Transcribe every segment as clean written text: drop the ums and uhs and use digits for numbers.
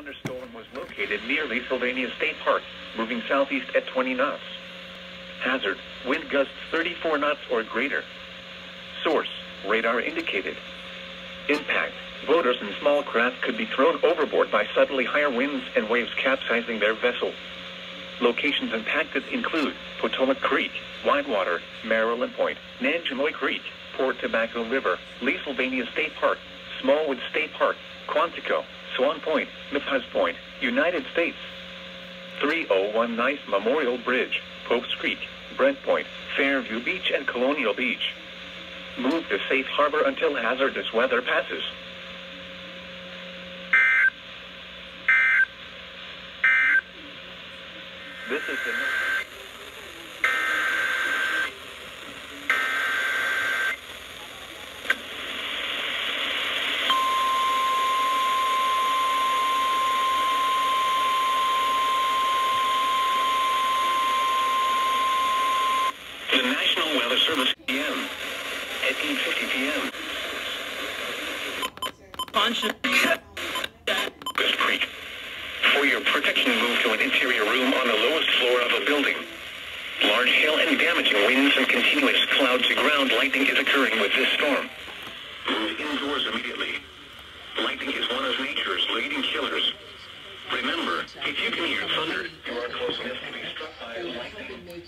thunderstorm was located near Sylvania State Park, moving southeast at 20 knots. Hazard, wind gusts 34 knots or greater. Source, radar indicated. Impact, boaters and small craft could be thrown overboard by suddenly higher winds and waves capsizing their vessel. Locations impacted include Potomac Creek, Widewater, Maryland Point, Nanjemoy Creek, Port Tobacco River, Sylvania State Park, Smallwood State Park, Quantico, Swan Point, Memphis Point, United States. 3019 Memorial Bridge, Popes Creek, Brent Point, Fairview Beach and Colonial Beach. Move to safe harbor until hazardous weather passes. This is the National Weather Service PM at 8:50 p.m. Ghost Creek. For your protection, move to an interior room on the lowest floor of a building. Large hail and damaging winds and continuous cloud-to-ground lightning is occurring with this storm. Move indoors immediately. Lightning is one of nature's leading killers. Remember, if you can hear thunder, you are close enough to be struck by lightning.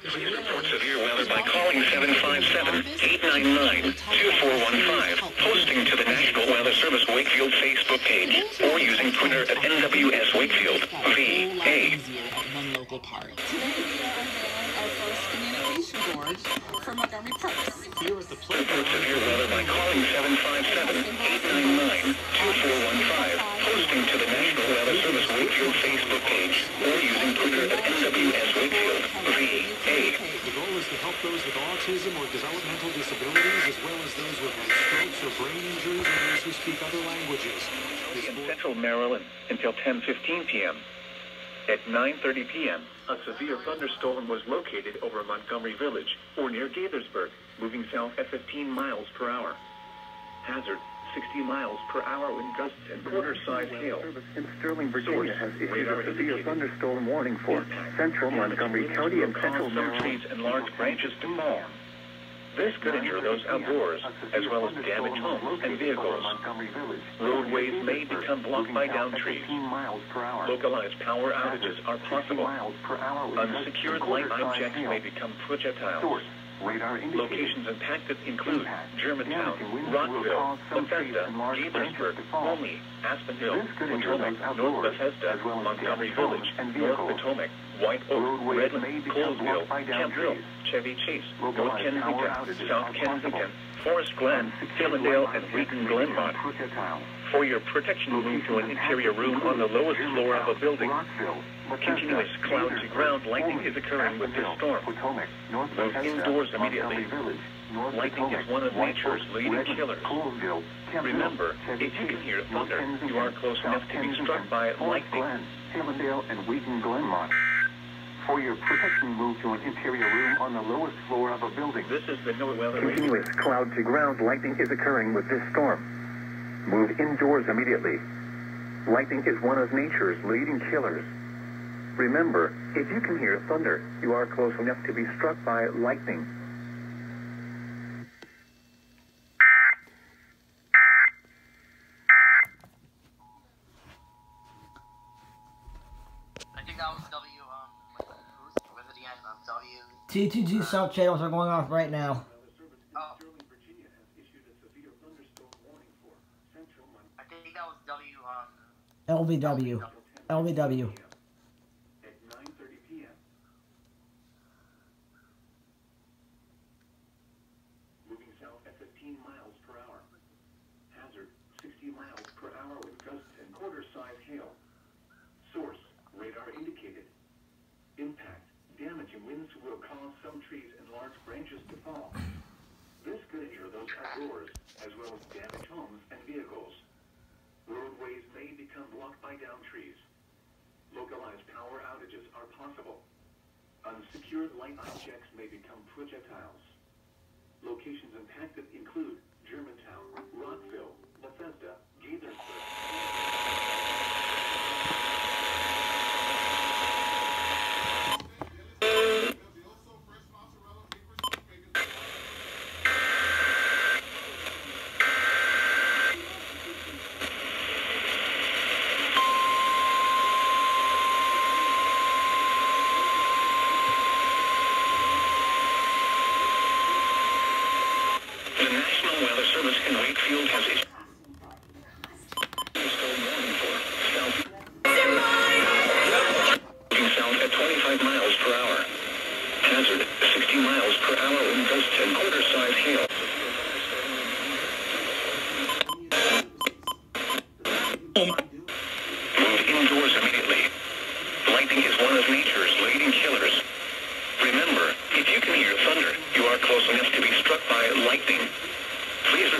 Please report severe weather by calling 757-899-2415, posting to the National Weather Service Wakefield Facebook page, or using Twitter at NWS Wakefield, VA. Local park. Today we are unveiling our first communication board for Montgomery Parks. Here at the playground. Severe weather by calling 757-899-2415, posting to the National Weather Service Wakefield Facebook page, or using Twitter at NWS Wakefield, VA. The goal is to help those with autism or developmental disabilities, as well as those with strokes or brain injuries, and those who speak other languages. In Central Maryland until 10:15 p.m. At 9:30 p.m., a severe thunderstorm was located over Montgomery Village, or near Gaithersburg, moving south at 15 miles per hour. Hazard, 60 miles per hour wind gusts and quarter-size hail. In Sterling, Virginia has issued a severe thunderstorm warning for central Montgomery County and central Maryland. Trees and large branches to fall. This could injure those outdoors, as well as damage homes and vehicles. Roadways may become blocked by downed trees. Localized power outages are possible. Unsecured light objects may become projectiles. Locations impacted include Germantown, Rockville, Bethesda, Gaithersburg, Olney, Aspen Hill, Potomac, North Bethesda, Montgomery Village, North Potomac, White Oak, Redmond, Colesville, Camp Hill, Chevy Chase, North Kensington, South Kensington, Forest Glen, Fillendale, and Wheaton Glenmont. For your protection, move to an interior room on the lowest floor of a building. Continuous cloud-to-ground lightning is occurring with this storm. Move indoors immediately. Lightning is one of nature's leading killers. Remember, if you can hear thunder, you are close enough to be struck by lightning. Fillendale and Wheaton Glenmont. For your protection, move to an interior room on the lowest floor of a building. This is the NOAA weather. Continuous cloud-to-ground lightning is occurring with this storm. Move indoors immediately. Lightning is one of nature's leading killers. Remember, if you can hear thunder, you are close enough to be struck by lightning. I think that was TTG Subchannels are going off right now. Oh. I think that was LVW. LVW. At 9:30 p.m. Moving south at 15 miles per hour. Hazard, 60 miles per hour with gusts and quarter-size hail. Source, radar indicated. Impact, damaging winds will cause some trees and large branches to fall. This could injure those outdoors, as well as damage homes and vehicles. Roadways may become blocked by downed trees. Localized power outages are possible. Unsecured light objects may become projectiles. Locations impacted include Germantown, Rockville, Bethesda, Gaithersburg.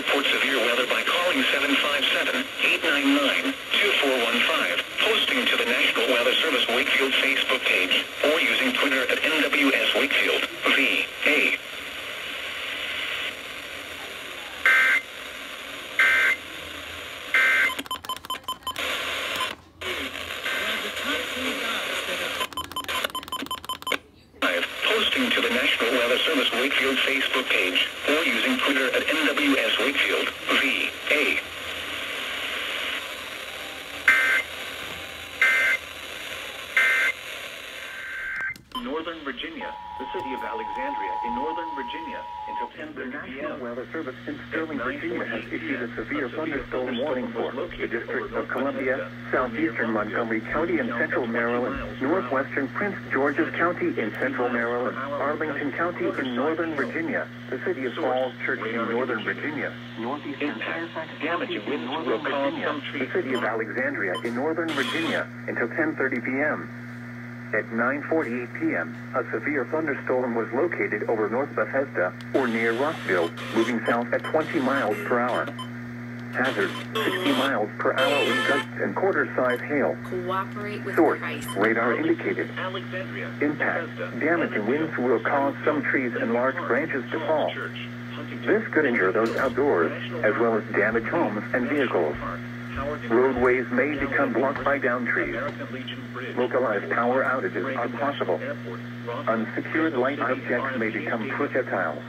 report severe weather by calling 757-899-2415, posting to the National Weather Service Wakefield Facebook page, or using Twitter at NWS Wakefield, VA. Posting to the National Weather Service Wakefield Facebook page, or using Twitter at NWS Wakefield, VA. Northern Virginia, the city of Alexandria in Northern Virginia, until 10:30 The p.m. National Weather Service in Sterling, Virginia has issued a severe thunderstorm warning for the District of Columbia, southeastern Montgomery County in central Maryland, northwestern Prince George's County in central Maryland, Arlington County in northern Virginia, the city of Falls Church in northern Virginia, northeastern Fairfax County in northern Virginia, the city of Alexandria in northern Virginia until 10:30 p.m. At 9:48 p.m., a severe thunderstorm was located over North Bethesda or near Rockville, moving south at 20 miles per hour. Hazard, 60 miles per hour with gusts and quarter-size hail. Cooperate with Source, Christ. radar indicated. Alexandria, Impact, damage and winds will cause some trees and large branches to fall. This could injure those outdoors, as well as damage homes and vehicles. Roadways may become blocked by downed trees. Localized power outages are possible. Unsecured light objects may become projectiles.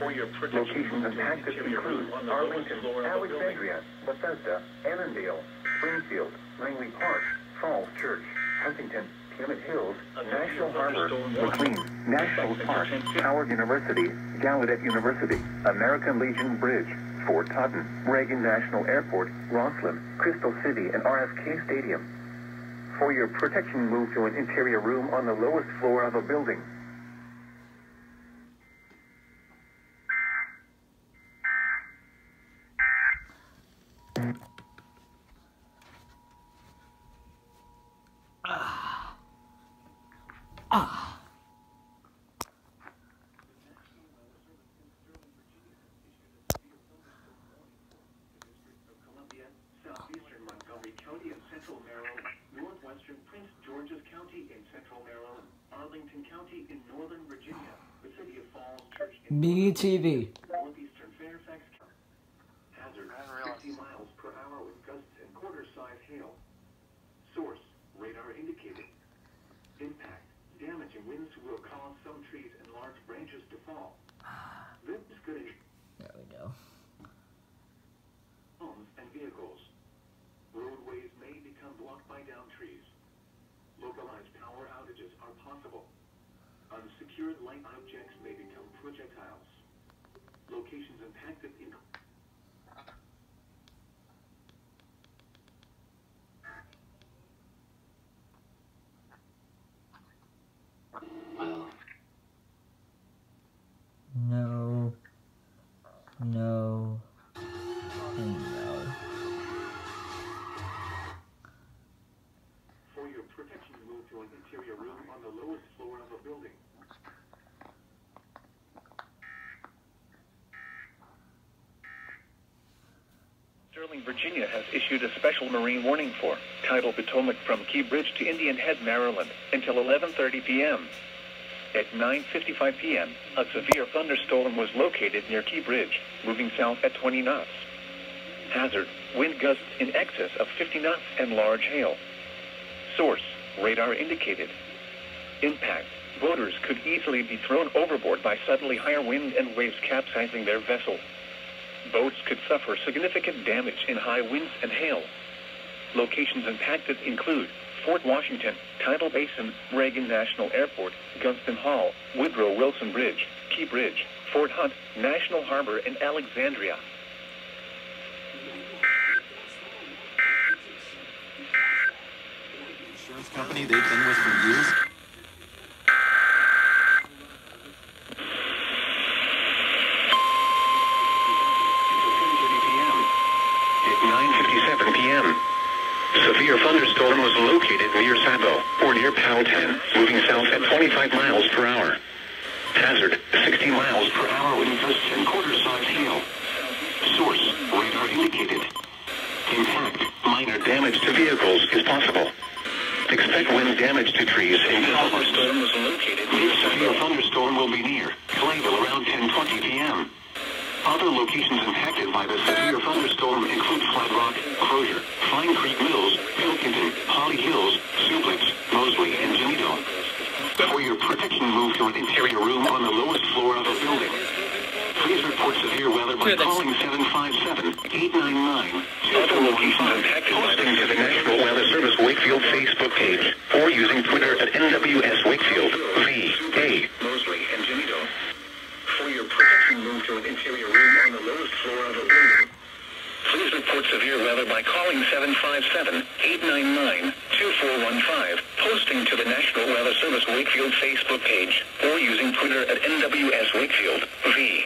Locations impacted include Arlington, Alexandria, Bethesda, Annandale, Springfield, Langley Park, Falls Church, Huntington, Plymouth Hills, National Harbor, McLean, National Park, Howard University, Gallaudet University, American Legion Bridge, Fort Totten, Reagan National Airport, Rosslyn, Crystal City, and RFK Stadium. For your protection, move to an interior room on the lowest floor of a building. Southeastern Montgomery County in central Maryland, northwestern Prince George's County in central Maryland, Arlington County in northern Virginia, the city of Falls Church in BTV. northeastern Fairfax County. Hazard, 60 miles per hour with gusts and quarter-size hail. Source, radar indicated. Impact, damage and winds will cause some trees and large branches to fall. This could injure There we go. homes and vehicles. Roadways may become blocked by downed trees. Localized power outages are possible. Unsecured light objects may become projectiles. Locations impacted include No. No. And no. For your protection, move to an interior room on the lowest floor of a building. Sterling, Virginia has issued a special marine warning for tidal Potomac from Key Bridge to Indian Head, Maryland, until 11:30 p.m. At 9:55 p.m., a severe thunderstorm was located near Key Bridge, moving south at 20 knots. Hazard, wind gusts in excess of 50 knots and large hail. Source, radar indicated. Impact, boaters could easily be thrown overboard by suddenly higher wind and waves capsizing their vessel. Boats could suffer significant damage in high winds and hail. Locations impacted include Fort Washington, Tidal Basin, Reagan National Airport, Gunston Hall, Woodrow Wilson Bridge, Key Bridge, Fort Hunt, National Harbor, and Alexandria. Insurance company they've been with for years. At 9:57 p.m. Severe thunderstorm was located near Sabo, or near Powhatan, moving south at 25 miles per hour. Hazard, 60 miles per hour with gusts and quarter-size hail. Source, radar indicated. Impact, minor damage to vehicles is possible. Expect wind damage to trees and thunderstorm was located. This severe thunderstorm will be near Clayville around 10:20 p.m. Other locations impacted by the severe thunderstorm include Flat Rock, Crozier, Fine Creek Mills, Pilkington, Holly Hills, Sublitz, Mosley, and Genito. For your protection, move to an interior room on the lowest floor of a building. Please report severe weather by calling 757-899-2415. Other locations impacted by the to the National Weather Service Wakefield Facebook page or using Twitter at NWS Wakefield, VA. Mosley, and Genito. For your protection, move to an interior room on the lowest floor of a building. Please report severe weather by calling 757-899-2415, posting to the National Weather Service Wakefield Facebook page, or using Twitter at NWS Wakefield, V.